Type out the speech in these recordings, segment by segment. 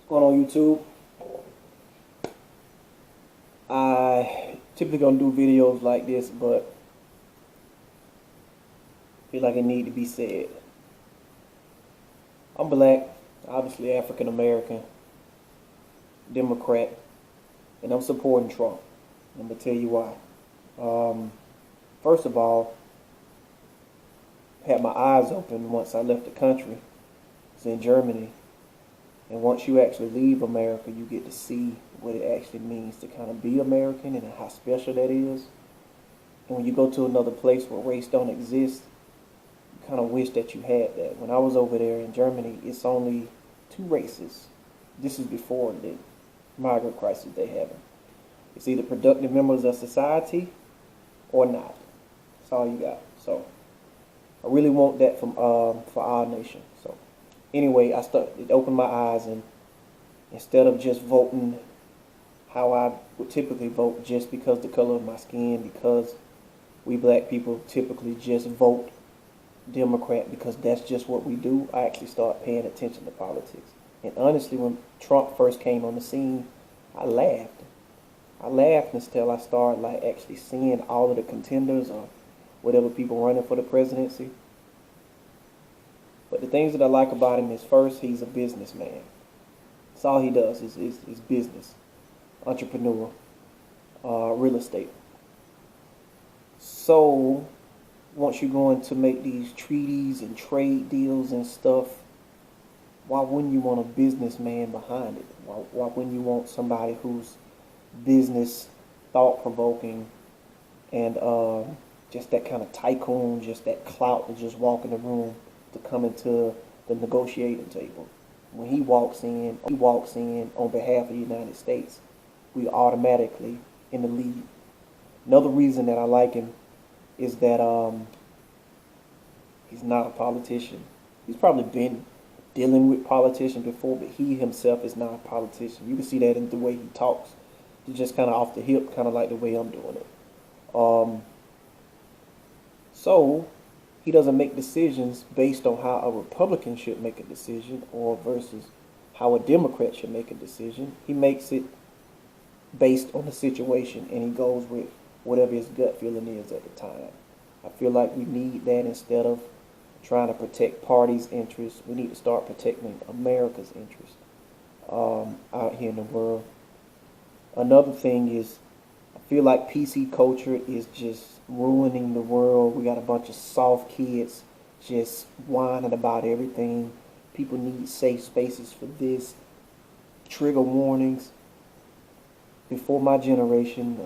What's going on YouTube? I typically gonna do videos like this, but feel like it need to be said. I'm black, obviously African American, Democrat, and I'm supporting Trump. I'm gonna tell you why. First of all, I had my eyes open once I left the country. It's in Germany. And once you actually leave America, you get to see what it actually means to kind of be American and how special that is. And when you go to another place where race don't exist, you kind of wish that you had that. When I was over there in Germany, it's only two races. This is before the migrant crisis they having. It's either productive members of society or not. That's all you got. So I really want that from for our nation. So anyway, it opened my eyes, and instead of just voting how I would typically vote just because the color of my skin, because we black people typically just vote Democrat because that's just what we do, I actually start paying attention to politics. And honestly, when Trump first came on the scene, I laughed. I laughed until I started like actually seeing all of the contenders or whatever people running for the presidency. But the things that I like about him is, first, he's a businessman. That's all he does is business, entrepreneur, real estate. So once you're going to make these treaties and trade deals and stuff, why wouldn't you want a businessman behind it? Why wouldn't you want somebody who's business, thought-provoking, and just that kind of tycoon, just that clout to just walk in the room to come into the negotiating table? When he walks in on behalf of the United States, we automatically in the lead. Another reason that I like him is that he's not a politician. He's probably been dealing with politicians before, but he himself is not a politician. You can see that in the way he talks. He's just kind of off the hip, kind of like the way I'm doing it. So he doesn't make decisions based on how a Republican should make a decision or versus how a Democrat should make a decision. He makes it based on the situation, and he goes with whatever his gut feeling is at the time. I feel like we need that. Instead of trying to protect parties' interests, we need to start protecting America's interests out here in the world. Another thing is, I feel like PC culture is just ruining the world. We got a bunch of soft kids just whining about everything. People need safe spaces for this. Trigger warnings. Before my generation,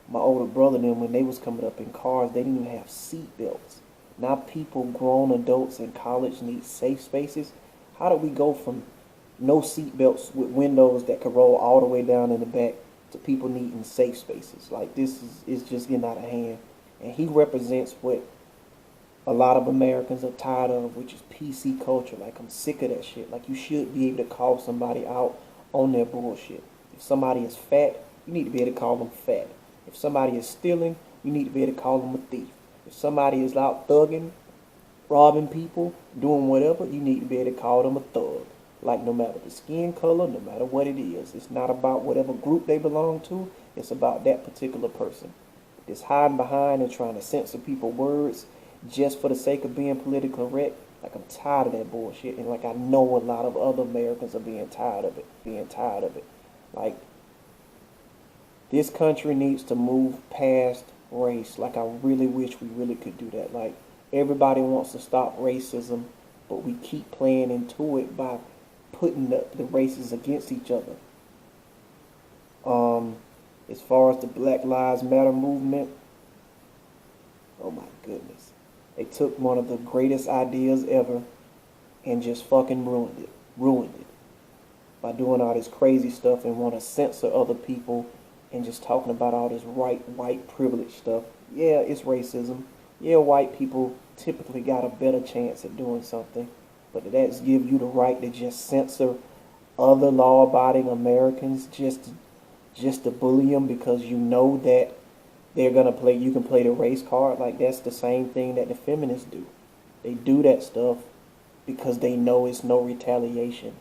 my older brother and them, when they was coming up in cars, they didn't even have seat belts. Now people, grown adults in college, need safe spaces. How do we go from no seat belts with windows that could roll all the way down in the back to people needing safe spaces? Like, this is just getting out of hand. And he represents what a lot of Americans are tired of, which is PC culture. Like, I'm sick of that shit. Like, you should be able to call somebody out on their bullshit. If somebody is fat, you need to be able to call them fat. If somebody is stealing, you need to be able to call them a thief. If somebody is out thugging, robbing people, doing whatever, you need to be able to call them a thug. Like, no matter the skin color, no matter what it is, it's not about whatever group they belong to. It's about that particular person. It's hiding behind and trying to censor people's words just for the sake of being politically correct. Like, I'm tired of that bullshit, and like, I know a lot of other Americans are being tired of it. Like, this country needs to move past race. Like, I really wish we really could do that. Like, everybody wants to stop racism, but we keep playing into it by putting the races against each other. As far as the Black Lives Matter movement, oh my goodness. They took one of the greatest ideas ever and just fucking ruined it by doing all this crazy stuff and want to censor other people and just talking about all this white privilege stuff. Yeah, it's racism. Yeah, white people typically got a better chance at doing something, but that's give you the right to just censor other law-abiding Americans just to bully them because you know that they're gonna play. You can play the race card. Like, that's the same thing that the feminists do. They do that stuff because they know it's no retaliation.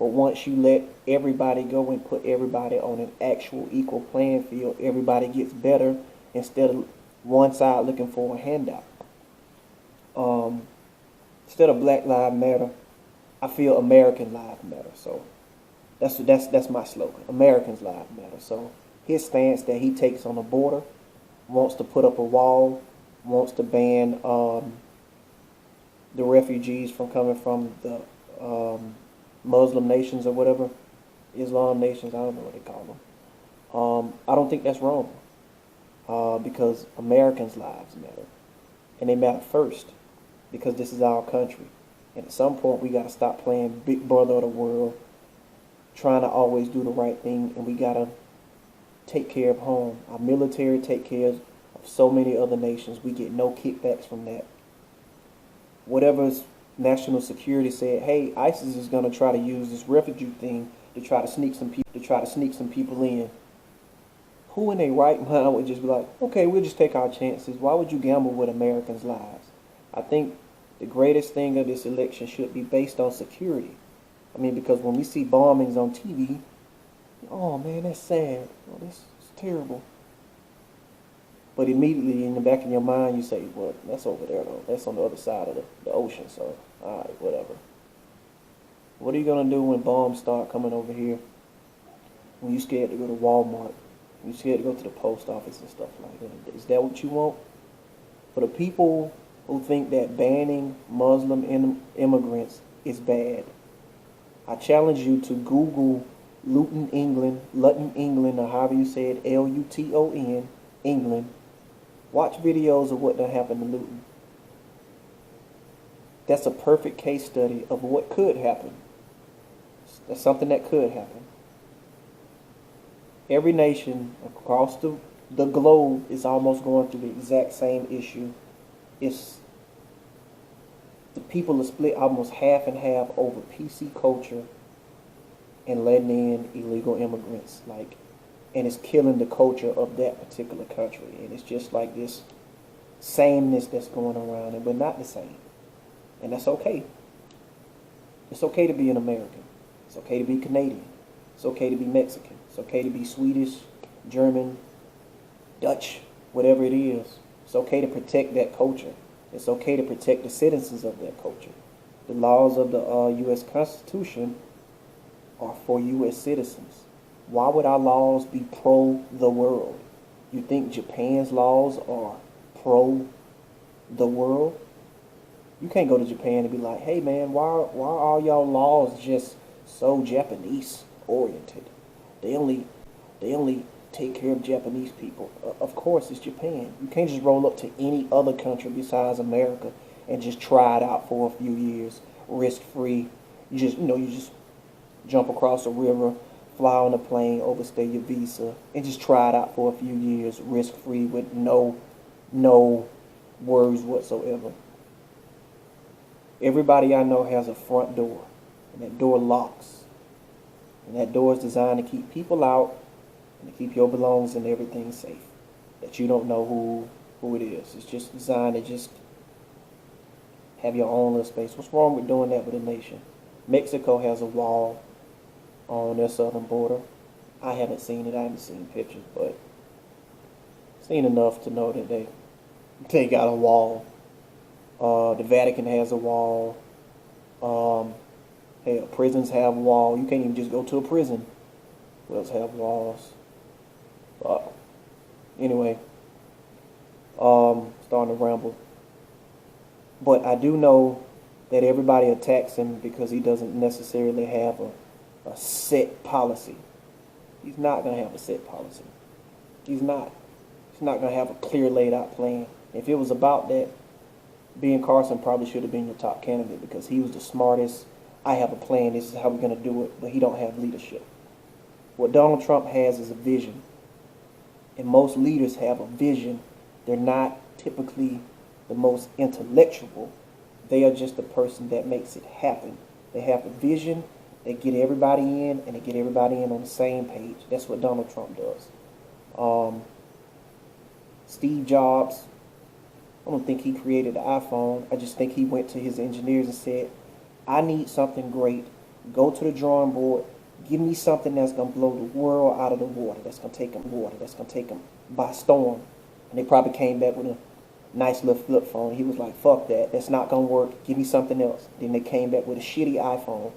But once you let everybody go and put everybody on an actual equal playing field, everybody gets better instead of one side looking for a handout. Um, Instead of Black Lives Matter, I feel American Lives Matter. So that's my slogan. Americans Lives Matter. So his stance that he takes on the border, wants to put up a wall, wants to ban the refugees from coming from the Muslim nations or whatever, Islam nations, I don't know what they call them. I don't think that's wrong because Americans' lives matter. And they matter first because this is our country. And at some point, we got to stop playing big brother of the world, trying to always do the right thing, and we got to take care of home. Our military take care of so many other nations. We get no kickbacks from that. Whatever's national security said, hey, ISIS is going to try to use this refugee thing to try to sneak some people in. Who in their right mind would just be like, okay, we'll just take our chances? Why would you gamble with Americans' lives? I think the greatest thing of this election should be based on security. I mean, because when we see bombings on TV, oh man, that's sad. Oh, that's terrible. But immediately in the back of your mind, you say, well, that's over there, though. That's on the other side of the ocean, so, all right, whatever. What are you going to do when bombs start coming over here? When you're scared to go to Walmart? When you're scared to go to the post office and stuff like that? Is that what you want? For the people who think that banning Muslim immigrants is bad, I challenge you to Google Luton, England, or however you say it, Luton, England. Watch videos of what done happened to Luton. That's a perfect case study of what could happen. That's something that could happen. Every nation across the globe is almost going through the exact same issue. It's the people are split almost half and half over PC culture and letting in illegal immigrants. And it's killing the culture of that particular country. And it's just like this sameness that's going around, and we're not the same. And that's okay. It's okay to be an American. It's okay to be Canadian. It's okay to be Mexican. It's okay to be Swedish, German, Dutch, whatever it is. It's okay to protect that culture. It's okay to protect the citizens of that culture. The laws of the U.S. Constitution are for U.S. citizens. Why would our laws be pro the world? You think Japan's laws are pro the world? You can't go to Japan and be like, hey man, why are all y'all laws just so Japanese oriented? They only take care of Japanese people. Of course, it's Japan. You can't just roll up to any other country besides America and just try it out for a few years, risk free. You just jump across a river, fly on a plane, overstay your visa, and just try it out for a few years, risk free, with no worries whatsoever. Everybody I know has a front door, and that door locks. And that door is designed to keep people out and to keep your belongings and everything safe. That you don't know who it is. It's just designed to just have your own little space. What's wrong with doing that with a nation? Mexico has a wall on their southern border. I haven't seen it. I haven't seen pictures, but seen enough to know that they got a wall. The Vatican has a wall. Hell, prisons have a wall. You can't even just go to a prison. Who else have walls? Anyway, starting to ramble. But I do know that everybody attacks him because he doesn't necessarily have a set policy. He's not going to have a set policy. He's not. He's not going to have a clear laid out plan. If it was about that, Ben Carson probably should have been your top candidate because he was the smartest. I have a plan. This is how we're going to do it. But he don't have leadership. What Donald Trump has is a vision. And most leaders have a vision. They're not typically the most intellectual. They are just the person that makes it happen. They have a vision. They get everybody in, and they get everybody in on the same page. That's what Donald Trump does. Steve Jobs, I don't think he created the iPhone. I just think he went to his engineers and said, I need something great Go to the drawing board. Give me something that's gonna blow the world out of the water. That's gonna take them by storm. And they probably came back with a nice little flip phone. He was like, "Fuck that. That's not gonna work. Give me something else." Then they came back with a shitty iPhone.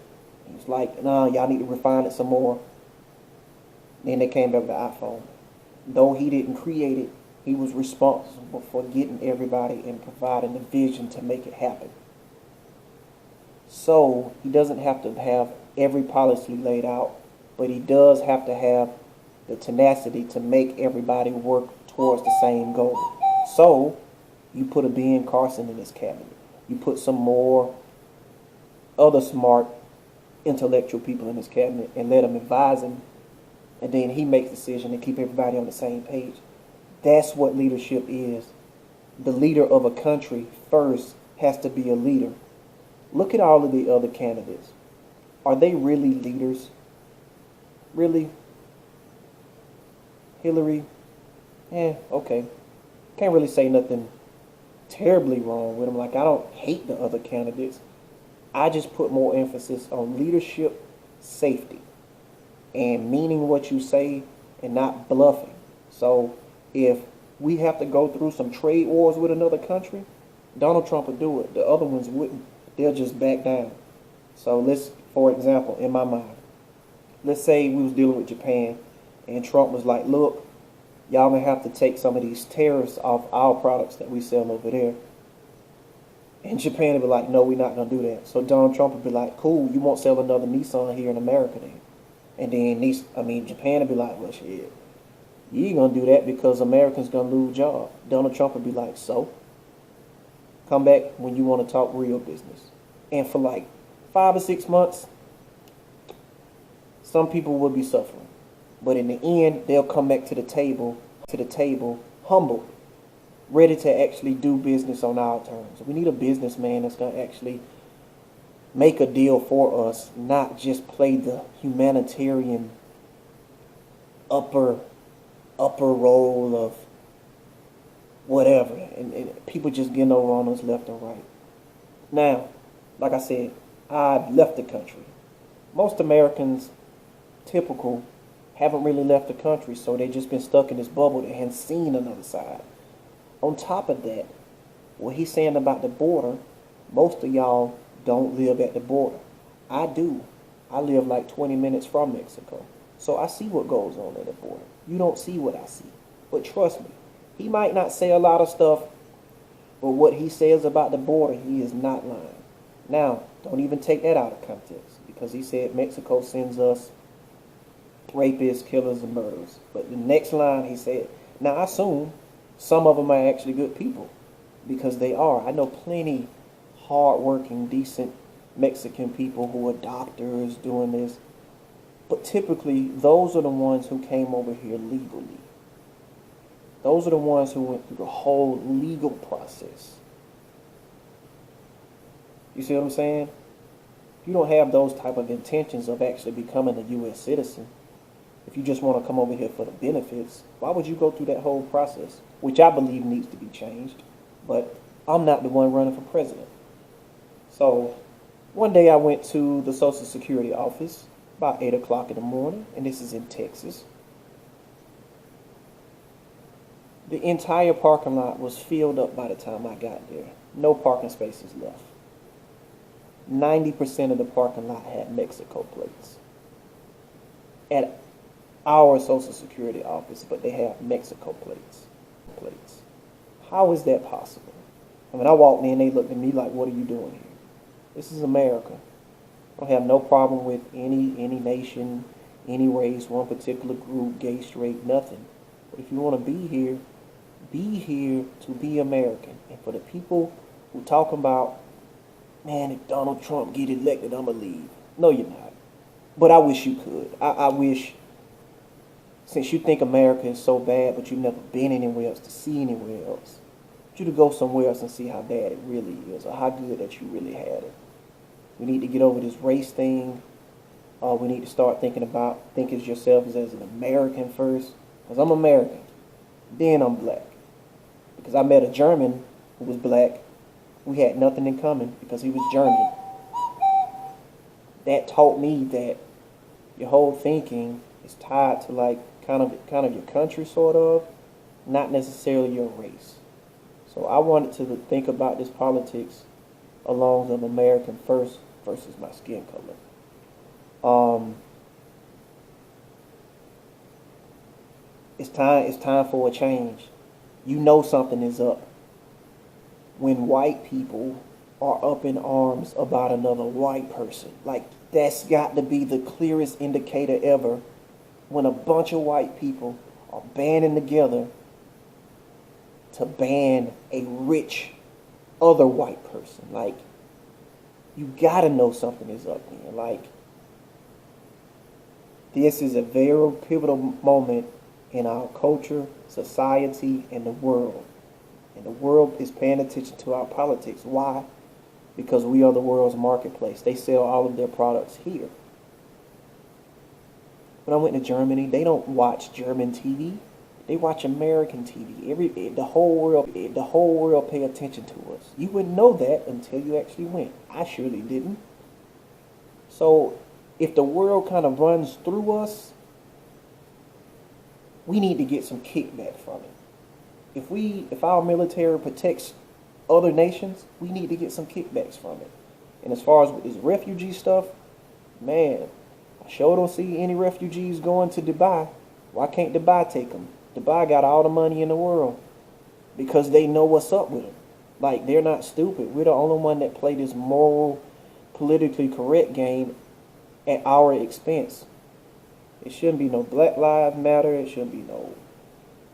He was like, "Nah, y'all need to refine it some more." Then they came back with the iPhone. Though he didn't create it, he was responsible for getting everybody and providing the vision to make it happen. So he doesn't have to have every policy laid out, but he does have to have the tenacity to make everybody work towards the same goal. So you put a Ben Carson in his cabinet. You put some more other smart, intellectual people in his cabinet and let him advise him, and then he makes a decision to keep everybody on the same page. That's what leadership is. The leader of a country first has to be a leader. Look at all of the other candidates. Are they really leaders? Really? Hillary? Okay. Can't really say nothing terribly wrong with them. Like, I don't hate the other candidates. I just put more emphasis on leadership, safety, and meaning what you say and not bluffing. So if we have to go through some trade wars with another country, Donald Trump would do it. The other ones wouldn't. They'll just back down. So let's, for example, in my mind, let's say we was dealing with Japan and Trump was like, "Look, y'all may have to take some of these tariffs off our products that we sell over there." And Japan would be like, "No, we're not going to do that." So Donald Trump would be like, "Cool, you won't sell another Nissan here in America then." And then Japan would be like, "Well, shit, you ain't going to do that because Americans going to lose jobs." Donald Trump would be like, "So, come back when you want to talk real business." And for like 5 or 6 months, some people will be suffering. But in the end, they'll come back to the table humble, ready to actually do business on our terms. We need a businessman that's going to actually make a deal for us, not just play the humanitarian upper role of whatever, and people just getting over on us left and right. Now, like I said, I've left the country. Most Americans, typical, haven't really left the country, so they've just been stuck in this bubble that hadn't seen another side. On top of that, what he's saying about the border, most of y'all don't live at the border. I do. I live like 20 minutes from Mexico. So I see what goes on at the border. You don't see what I see. But trust me, he might not say a lot of stuff, but what he says about the border, he is not lying. Now, don't even take that out of context, because he said Mexico sends us rapists, killers, and murderers. But the next line he said, now I assume some of them are actually good people, because they are. I know plenty hard-working, decent Mexican people who are doctors doing this. But typically, those are the ones who came over here legally. Those are the ones who went through the whole legal process. You see what I'm saying? If you don't have those type of intentions of actually becoming a U.S. citizen, if you just want to come over here for the benefits, why would you go through that whole process? Which I believe needs to be changed. But I'm not the one running for president. So one day I went to the Social Security office about 8 o'clock in the morning, and this is in Texas. The entire parking lot was filled up by the time I got there. No parking spaces left. 90% of the parking lot had Mexico plates. At our Social Security office, but they have Mexico plates. How is that possible? I mean, I walked in, they looked at me like, "What are you doing here? This is America." I don't have no problem with any nation, any race, one particular group, gay, straight, nothing. But if you want to be here to be American. And for the people who talk about, "Man, if Donald Trump get elected, I'm going to leave." No, you're not. But I wish you could. I wish, since you think America is so bad, but you've never been anywhere else to see anywhere else, you to go somewhere else and see how bad it really is, or how good that you really had it. We need to get over this race thing. We need to start thinking of yourself as an American first. Because I'm American. Then I'm black. Because I met a German who was black. We had nothing in common because he was German. that taught me that your whole thinking is tied to like kind of your country sort of, not necessarily your race. So I wanted to think about this politics along of American first versus my skin color. Um, it's time for a change. You know something is up when white people are up in arms about another white person. Like that's got to be the clearest indicator ever when a bunch of white people are banding together to ban a rich other white person. Like you gotta know something is up there. Like this is a very pivotal moment in our culture, society, and the world. And the world is paying attention to our politics. Why? Because we are the world's marketplace. They sell all of their products here. When I went to Germany, they don't watch German TV. They watch American TV. The whole world pay attention to us. You wouldn't know that until you actually went. I surely didn't. So if the world kind of runs through us, we need to get some kickback from it. If our military protects other nations, we need to get some kickbacks from it. And as far as this refugee stuff, man, I sure don't see any refugees going to Dubai. Why can't Dubai take them? Dubai got all the money in the world because they know what's up with them. Like, they're not stupid. We're the only one that play this moral, politically correct game at our expense. It shouldn't be no Black Lives Matter. It shouldn't be no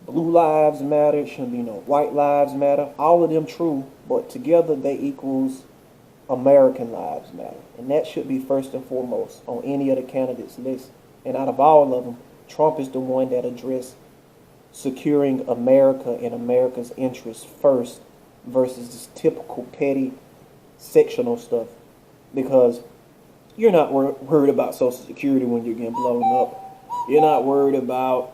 Blue Lives Matter. It shouldn't be no White Lives Matter. All of them true, but together they equals American Lives Matter. And that should be first and foremost on any of the candidates list. And out of all of them, Trump is the one that addressed securing America and America's interests first versus this typical petty sectional stuff. Because you're not worried about Social Security when you're getting blown up. You're not worried about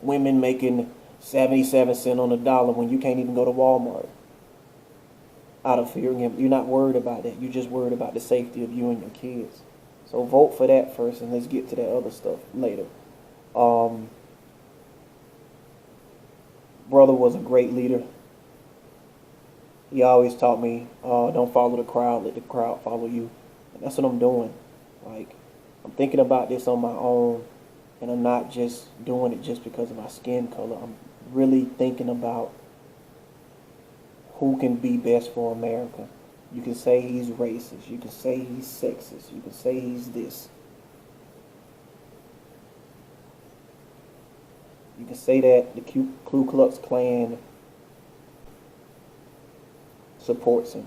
women making 77 cents on the dollar when you can't even go to Walmart out of fear. You're not worried about that. You're just worried about the safety of you and your kids. So vote for that first, and let's get to that other stuff later. Brother was a great leader. He always taught me, don't follow the crowd, let the crowd follow you. And that's what I'm doing. Like, I'm thinking about this on my own, and I'm not just doing it just because of my skin color. I'm really thinking about who can be best for America. You can say he's racist. You can say he's sexist. You can say he's this. You can say that the Ku Klux Klan supports him.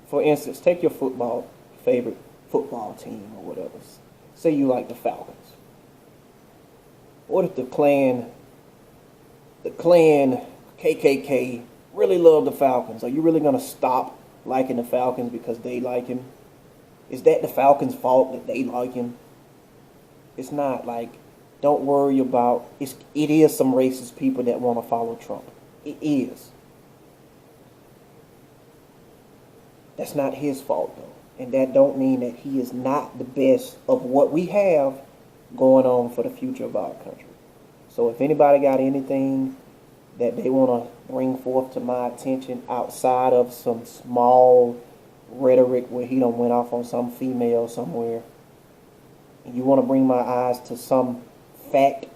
For instance, take your favorite football team or whatever. Say you like the Falcons. What if the Klan KKK really love the Falcons? Are you really going to stop liking the Falcons because they like him? Is that the Falcons' fault that they like him? It's not. Like, don't worry about it. It is some racist people that want to follow Trump. It is. That's not his fault, though. And that don't mean that he is not the best of what we have going on for the future of our country. So if anybody got anything that they want to bring forth to my attention outside of some small rhetoric where he done went off on some female somewhere, and you want to bring my eyes to some fact,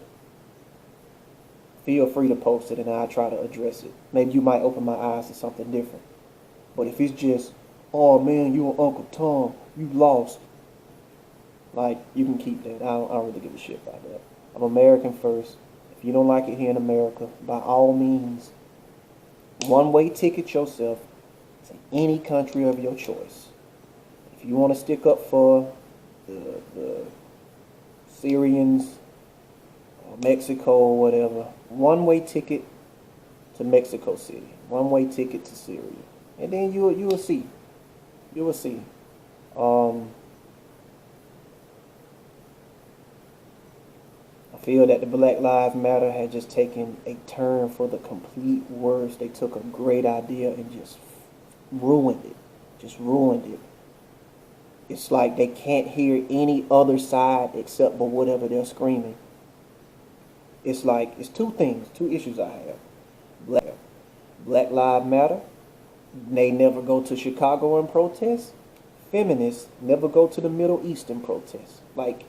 feel free to post it and I'll try to address it. Maybe you might open my eyes to something different. But if it's just, oh man, you and Uncle Tom, you lost, like, you can keep that. I don't really give a shit about that. I'm American first. If you don't like it here in America, by all means, one-way ticket yourself to any country of your choice. If you want to stick up for the Syrians, or Mexico or whatever, one-way ticket to Mexico City, one-way ticket to Syria, and then you will see. You will see. I feel that the Black Lives Matter had just taken a turn for the complete worst. They took a great idea and just ruined it. just ruined it. It's like they can't hear any other side except for whatever they're screaming. It's like, it's two things, two issues I have. Black Lives Matter, they never go to Chicago and protest. Feminists never go to the Middle East and protest. Like,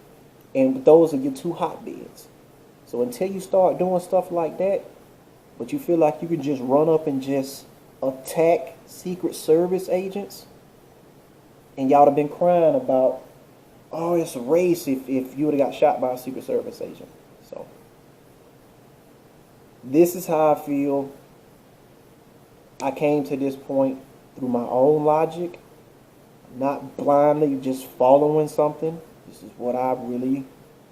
and those are your two hotbeds. So until you start doing stuff like that, but you feel like you can just run up and just attack Secret Service agents, and y'all have been crying about, oh, it's a race if you would have got shot by a Secret Service agent. So this is how I feel. I came to this point through my own logic, not blindly just following something. This is what I really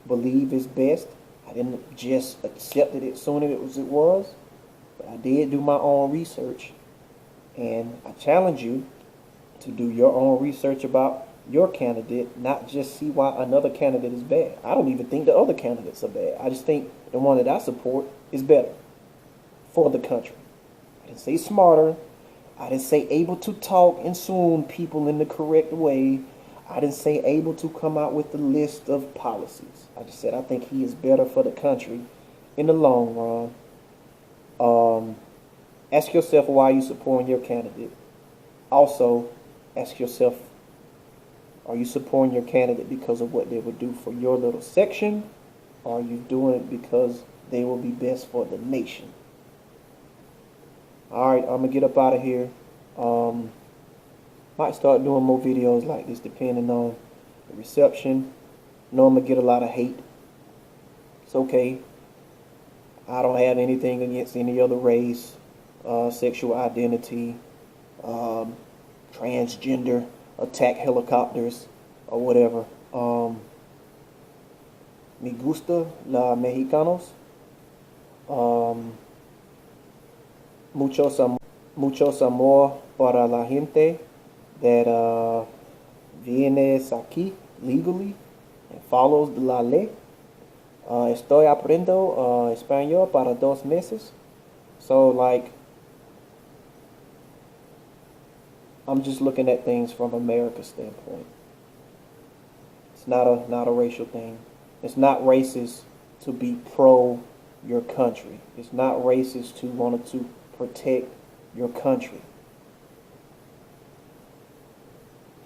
believe is best. I didn't just accept it as soon as it was, but I did do my own research. And I challenge you to do your own research about your candidate, not just see why another candidate is bad. I don't even think the other candidates are bad. I just think the one that I support is better for the country. I didn't say smarter. I didn't say able to talk and soon people in the correct way. I didn't say able to come out with the list of policies. I just said I think he is better for the country in the long run. Ask yourself why you're supporting your candidate. Also, ask yourself, are you supporting your candidate because of what they would do for your little section? Or are you doing it because they will be best for the nation? Alright, I'm going to get up out of here. Might start doing more videos like this depending on the reception. I know I'm going to get a lot of hate. It's okay. I don't have anything against any other race, sexual identity, transgender, attack helicopters, or whatever. Me gusta la mexicanos. Muchos amor para la gente that vienes aquí legally and follows la ley. Estoy aprendiendo español para 2 meses. So, like, I'm just looking at things from America's standpoint. It's not a racial thing. It's not racist to be pro your country. It's not racist to want to protect your country.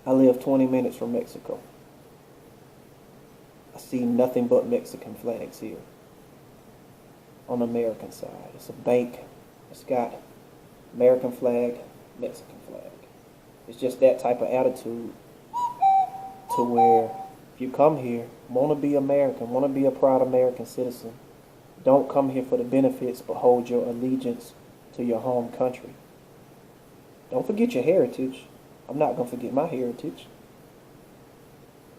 I live 20 minutes from Mexico. I see nothing but Mexican flags here on the American side. It's a bank. It's got American flag, Mexican flag. It's just that type of attitude to where if you come here, want to be American, want to be a proud American citizen, don't come here for the benefits, but hold your allegiance to your home country. Don't forget your heritage. I'm not going to forget my heritage.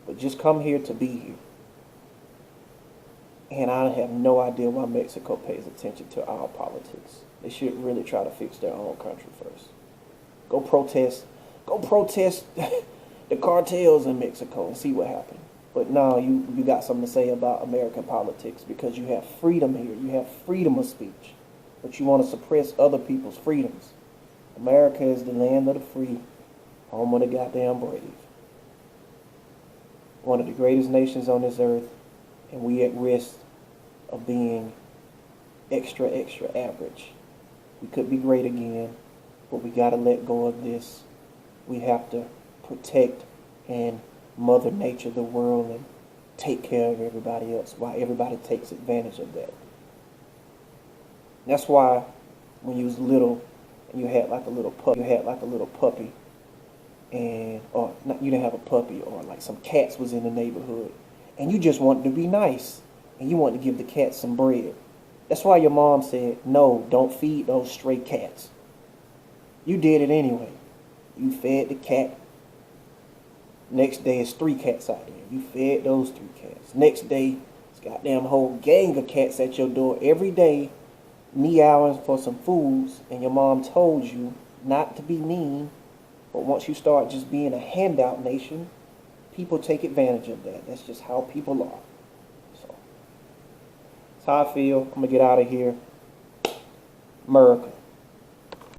But just come here to be here. And I have no idea why Mexico pays attention to our politics. They should really try to fix their own country first. Go protest the cartels in Mexico and see what happens. But now you got something to say about American politics because you have freedom here. You have freedom of speech. But you want to suppress other people's freedoms. America is the land of the free, home of the goddamn brave. One of the greatest nations on this earth, and we at risk of being extra average. We could be great again, but we got to let go of this. We have to protect and Mother Nature, the world, and take care of everybody else while everybody takes advantage of that. That's why when you was little and you had like a little puppy, and or not, you didn't have a puppy, or like some cats was in the neighborhood, and you just wanted to be nice and you wanted to give the cats some bread. That's why your mom said, no, don't feed those stray cats. You did it anyway. You fed the cat. Next day, it's 3 cats out there. You fed those 3 cats. Next day, it's goddamn whole gang of cats at your door every day, meowing for some foods, and your mom told you not to be mean, but once you start just being a handout nation, people take advantage of that. That's just how people are. So, that's how I feel. I'm going to get out of here. America.